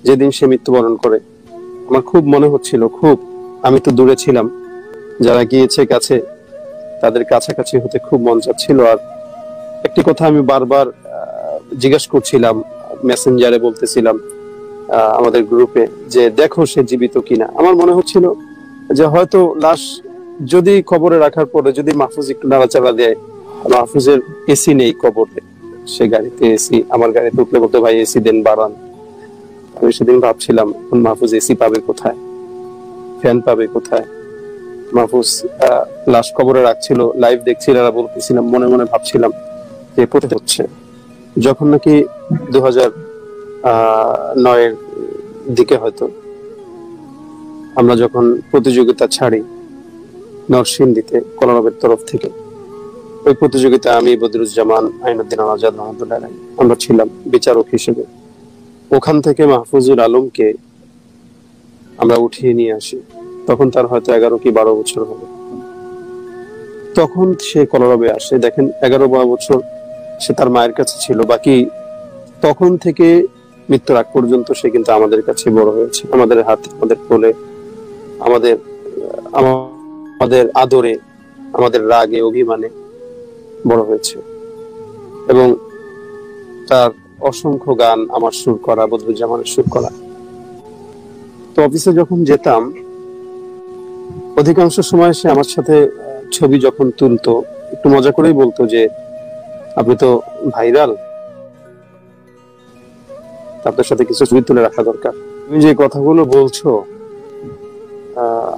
যেদিন সে মৃত্যুবরণ করে আমার খুব মনে হচ্ছিল, খুব, আমি তো দূরে ছিলাম, যারা গিয়েছে কাছে তাদের কাছাকাছি হতে খুব মন চাচ্ছিল। আর একটি কথা আমি বারবার জিজ্ঞাসা করছিলাম, মেসেঞ্জারে বলতেছিলাম আমাদের গ্রুপে, যে দেখো সে জীবিত কিনা। আমার মনে হচ্ছিল যে হয়তো লাশ যদি কবরে রাখার পরে যদি মাহফুজ একটু নাড়াচাড়া দেয়, মাহফুজের এসি নেই কবরে, সে গাড়িতে এসি, আমার গাড়িতে উঠলে বলতে ভাই এসি দেন বাড়ান। আমি সেদিন ভাবছিলাম মাহফুজ এসি পাবে কোথায়, ফ্যান পাবে কোথায়। মাহফুজ লাশ কবরে রাখছিল, লাইভ দেখছিল, বলতেছিলাম, মনে মনে ভাবছিলাম যে পড়তে হচ্ছে। যখন নাকি 2009-এর দিকে হয়তো আমরা যখন প্রতিযোগিতা ছাড়ি নরসিংদীতে কলরবের তরফ থেকে, ওই প্রতিযোগিতা আমি, বদরুজ্জামান, আইনুদ্দিন আজাদ রহমতুল্লাহ আমরা ছিলাম বিচারক হিসেবে। ওখান থেকে মাহফুজুল আলমকে আমরা উঠিয়ে নিয়ে আসি। তখন তার হয়তো 11 কি 12 বছর হবে। তখন সে কলরবে আসে, দেখেন 11-12 বছর সে তার মায়ের কাছে ছিল। বাকি তখন থেকে মৃত্যুর আগ পর্যন্ত সে কিন্তু আমাদের কাছে বড় হয়েছে, আমাদের হাতে, আমাদের কোলে, আমাদের আদরে, আমাদের রাগে অভিমানে বড় হয়েছে। এবং তার অসংখ্য গান আমার সুর করা, বদরুজ্জামানের সুর করা। তো অফিসে যখন যেতাম অধিকাংশ সময় সে আমার সাথে ছবি যখন তুলতো একটু মজা করেই বলতো যে আপনি তো ভাইরাল, আপনার সাথে কিছু ছবি তুলে রাখা দরকার। তুমি যে কথাগুলো বলছো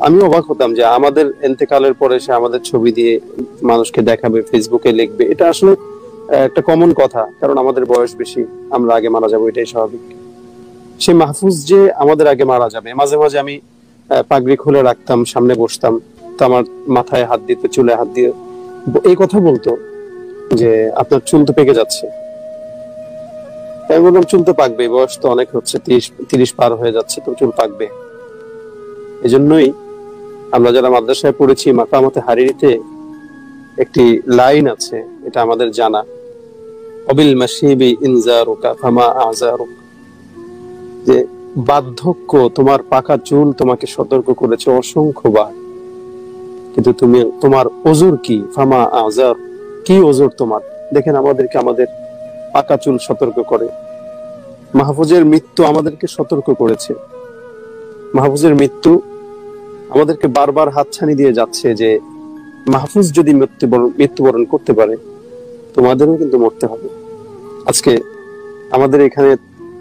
আমি অবাক হতাম যে আমাদের ইন্তেকালের পরে সে আমাদের ছবি দিয়ে মানুষকে দেখাবে, ফেসবুকে লিখবে। এটা আসলে একটা কমন কথা, কারণ আমাদের বয়স বেশি, আমরা আগে মারা যাবো, এটাই স্বাভাবিক। সে মাহফুজ যে আমাদের আগে মারা যাবে, মাঝে মাঝে আমি পাগড়ি খুলে রাখতাম, সামনে বসতাম, তো আমার মাথায় হাত দিতে, চুলে হাত দিয়ে এই কথা বলতো যে আপনার চুল তো পেকে যাচ্ছে। আমি বললাম চুল তো পাকবে, বয়স তো অনেক হচ্ছে, 30 পার হয়ে যাচ্ছে, তো চুল পাকবে। এজন্যই আমরা যারা মাদ্রাসায় পড়েছি, মাকামাতে হারিরিতে একটি লাইন আছে, এটা আমাদের জানা, অবিল মাশিবি ইনজারুকা ফামা আযারুক, যে বার্ধক্য, তোমার পাকা চুল তোমাকে সতর্ক করেছে অসংখ্যবার, কিন্তু তুমি, তোমার ওজর কি, ফামা আযার, কি ওজর তোমার। দেখেন আমাদেরকে আমাদের পাকা চুল সতর্ক করে। মাহফুজের মৃত্যু আমাদেরকে সতর্ক করেছে। মাহফুজের মৃত্যু আমাদেরকে বারবার হাতছানি দিয়ে যাচ্ছে যে মাহফুজ যদি মৃত্যুবরণ করতে পারে, তোমাদেরও কিন্তু মরতে হবে। আজকে আমাদের এখানে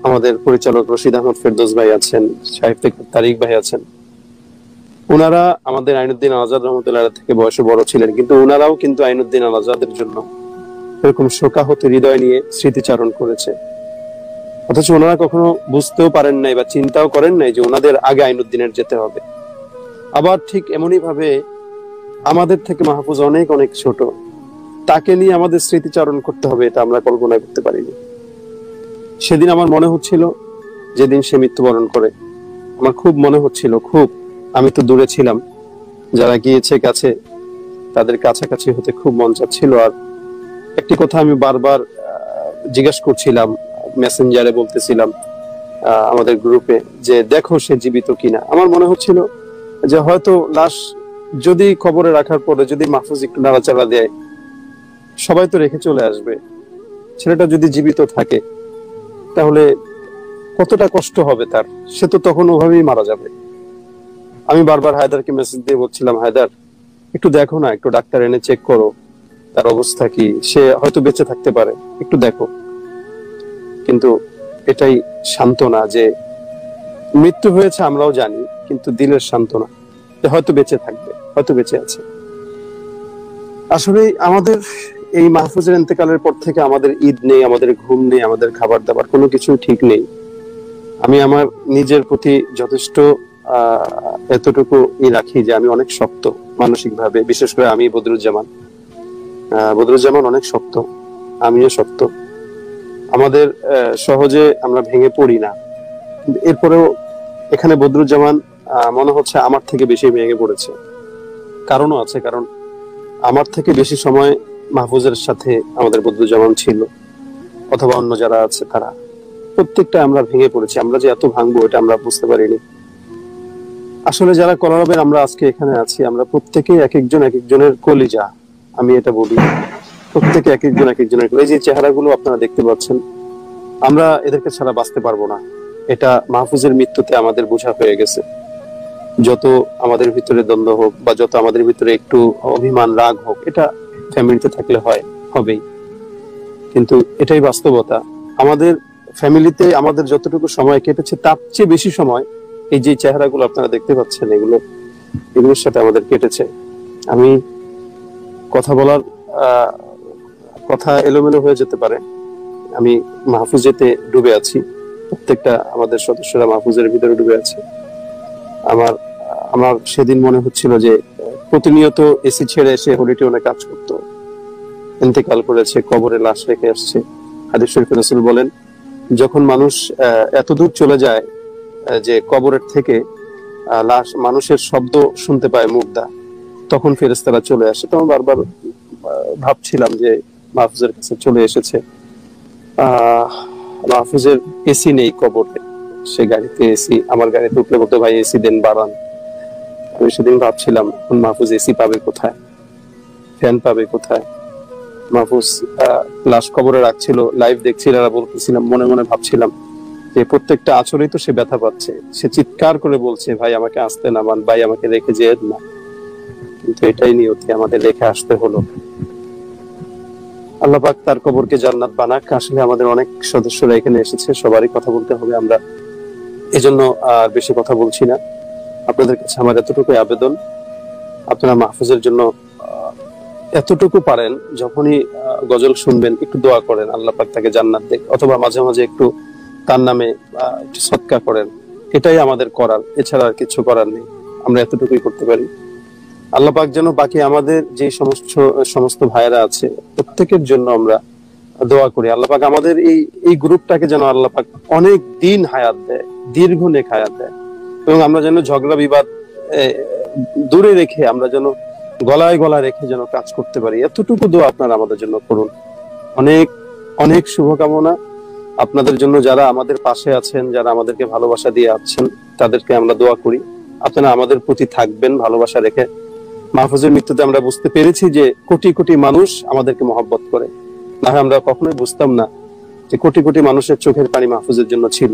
আমাদের পরিচালক রশিদ আহমদ ফেরদৌস ভাই আছেন, সাহিত্য তারিক ভাই আছেন, ওনারা আমাদের আইনুদ্দিন আজাদ রহমতুল্লাহ থেকে বয়সে বড় ছিলেন, কিন্তু ওনারাও কিন্তু আইনুদ্দিন আজাদের জন্য এরকম শোকাহত হৃদয় নিয়ে স্মৃতিচারণ করেছে। অথচ ওনারা কখনো বুঝতেও পারেন নাই বা চিন্তাও করেন নাই যে ওনাদের আগে আইনুদ্দিনের যেতে হবে। আবার ঠিক এমনই ভাবে আমাদের থেকে মাহফুজ অনেক অনেক ছোট, তাকে নিয়ে আমাদের স্মৃতিচারণ করতে হবে, এটা আমরা কল্পনা করতে পারিনি। সেদিন আমার মনে হচ্ছিল, যেদিন সে মৃত্যুবরণ করে আমার খুব মনে হচ্ছিল, খুব, আমি তো দূরে ছিলাম, যারা গিয়েছে কাছে তাদের কাছাকাছি হতে খুব মন চাচ্ছিল। আর একটি কথা আমি বারবার জিজ্ঞাসা করছিলাম, মেসেঞ্জারে বলতেছিলাম আমাদের গ্রুপে, যে দেখো সে জীবিত কিনা। আমার মনে হচ্ছিল যে হয়তো লাশ যদি কবরে রাখার পরে যদি মাহফুজ একটু নাড়াচাড়া দেয়, সবাই তো রেখে চলে আসবে, ছেলেটা যদি জীবিত থাকে তাহলে কতটা কষ্ট হবে তার, সে তো তখন ওভাবেই মারা যাবে। আমি বারবার হায়দারকে মেসেজ দিয়ে বলছিলাম, হায়দার একটু দেখো না, একটু ডাক্তার এনে চেক করো তার অবস্থা কি, সে হয়তো বেঁচে থাকতে পারে, একটু দেখো। কিন্তু এটাই সান্ত্বনা যে মৃত্যু হয়েছে আমরাও জানি, কিন্তু দিলের সান্ত্বনা যে হয়তো বেঁচে থাকবে, হয়তো বেঁচে আছে। আসলে আমাদের এই মাহফুজের ইন্তেকালের পর থেকে আমাদের ঈদ নেই, আমাদের ঘুম নেই, আমাদের খাবার দাবার কোনো কিছু ঠিক নেই। আমি আমার নিজের প্রতি যথেষ্ট এতটুকু রাখি যে আমি অনেক শক্ত মানসিক ভাবে, বিশেষ করে আমি বদরুজ্জামান অনেক শক্ত, আমিও শক্ত। আমাদের সহজে আমরা ভেঙে পড়ি না, এরপরেও এখানে বদরুজ্জামান মনে হচ্ছে আমার থেকে বেশি ভেঙে পড়েছে। কারণও আছে, কারণ আমার থেকে বেশি সময় মাহফুজের সাথে আমাদের বদরুজ্জামান ছিল, অথবা অন্য যারা আছে তারা। প্রত্যেকটা আমরা ভেঙে পড়েছি। আমরা যে এত ভাঙবো এটা আমরা বুঝতে পারিনি। আসলে যারা কলরবের আমরা আজকে এখানে আছি, আমরা প্রত্যেকে এক একজনের কলিজা। আমি এটা বলি, প্রত্যেকে এক একজনের এই যে চেহারাগুলো আপনারা দেখতে পাচ্ছেন, আমরা এদেরকে ছাড়া বাঁচতে পারবো না। এটা মাহফুজের মৃত্যুতে আমাদের বোঝা হয়ে গেছে। যত আমাদের ভিতরে দ্বন্দ্ব হোক বা যত আমাদের ভিতরে একটু অভিমান রাগ হোক, এটা ফ্যামিলিতে থাকলে হবেই, কিন্তু এটাই বাস্তবতা। আমাদের ফ্যামিলিতে আমাদের যতটুকু সময় কেটেছে তার চেয়ে বেশি সময় এই যে চেহারাগুলো আপনারা দেখতে পাচ্ছেন এগুলোর সাথে আমাদের কেটেছে। আমি কথা বলার কথা এলোমেলো হয়ে যেতে পারে। আমি মাহফুজেতে ডুবে আছি, প্রত্যেকটা আমাদের সদস্যরা মাহফুজের ভিতরে ডুবে আছে। আমার সেদিন মনে হচ্ছিল যে প্রতিনিয়ত এসি ছেড়ে এসে হলিটেউনে কাজ করতো, ইন্তেকাল করেছে, কবরে লাশ রেখে আসছে। হাদিস শরীফে রাসূল বলেন, যখন মানুষ এত দূর চলে যায় যে কবরের থেকে লাশ মানুষের শব্দ শুনতে পায় মুর্দা, তখন ফেরেশতারা চলে আসে। তখন বারবার ভাবছিলাম যে মাহফুজের কাছে চলে এসেছে। মাহফুজের এসি নেই কবরে, সে গাড়িতে এসি, আমার গাড়িতে উঠলে বলতো ভাই এসি দেন বাড়ান। আমি সেদিন ভাবছিলাম মাহফুজ এসি পাবে কোথায়, ফ্যান পাবে কোথায়। মাহফুজ লাশ কবরে রাখছিল, লাইভ দেখছিলাম, বলতেছিলাম, মনে মনে ভাবছিলাম যে প্রত্যেকটা আচরেই তো সে ব্যথা পাচ্ছে। সে চিৎকার করে বলছে ভাই আমাকে আসতে নামান, ভাই আমাকে রেখে যেত না। কিন্তু এটাই নিয়তি, আমাদের রেখে আসতে হলো। আল্লাহ পাক তার কবরকে জান্নাত বানাক। আসলে আমাদের অনেক সদস্যরা এখানে এসেছে, সবারই কথা বলতে হবে, আমরা এজন্য আর বেশি কথা বলছি না। আপনাদের কাছে আমার এতটুকুই আবেদন, আপনারা মাহফুজের জন্য এতটুকু পারেন, যখনই গজল শুনবেন একটু দোয়া করেন আল্লাহ পাক তাকে জান্নাত দেখ, অথবা মাঝে মাঝে একটু তার নামে একটু সদকা করেন। এটাই আমাদের করার, এছাড়া আর কিছু করার নেই। আমরা এতটুকুই করতে পারি। আল্লাহ পাক যেন বাকি আমাদের যে সমস্ত ভাইয়েরা আছে প্রত্যেকের জন্য আমরা দোয়া করি। আল্লাহ পাক আমাদের এই গ্রুপটাকে যেন আল্লাহ পাক অনেক দিন হায়াত দেয়, দীর্ঘ নেক হায়াত দেয়, এবং আমরা যেন ঝগড়া বিবাদ দূরে রেখে, আমরা যেন গলায় গলা রেখে যেন কাজ করতে পারি। এতটুকু দোয়া আপনারা আমাদের জন্য করুন। অনেক অনেক শুভকামনা আপনাদের জন্য। যারা আমাদের পাশে আছেন, যারা আমাদেরকে ভালোবাসা দিয়ে আছেন, তাদেরকে আমরা দোয়া করি আপনারা আমাদের প্রতি থাকবেন ভালোবাসা রেখে। মাহফুজের মৃত্যুতে আমরা বুঝতে পেরেছি যে কোটি কোটি মানুষ আমাদেরকে মহব্বত করে, না হয় আমরা কখনোই বুঝতাম না যে কোটি কোটি মানুষের চোখের পানি মাহফুজের জন্য ছিল।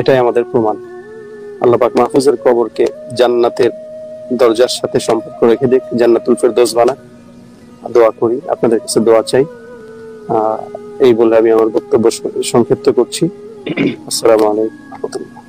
এটাই আমাদের প্রমাণ। আল্লাহ পাক মাহফুজের কবরকে জান্নাতের দরজার সাথে সম্পর্ক রেখে দিক, জান্নাতুল ফেরদৌস বানাক। দোয়া করি, আপনাদের কাছে দোয়া চাই। এই বলে আমি আমার বক্তব্য সংক্ষিপ্ত করছি। আসসালামু আলাইকুম ওয়া রাহমাতুল্লাহ।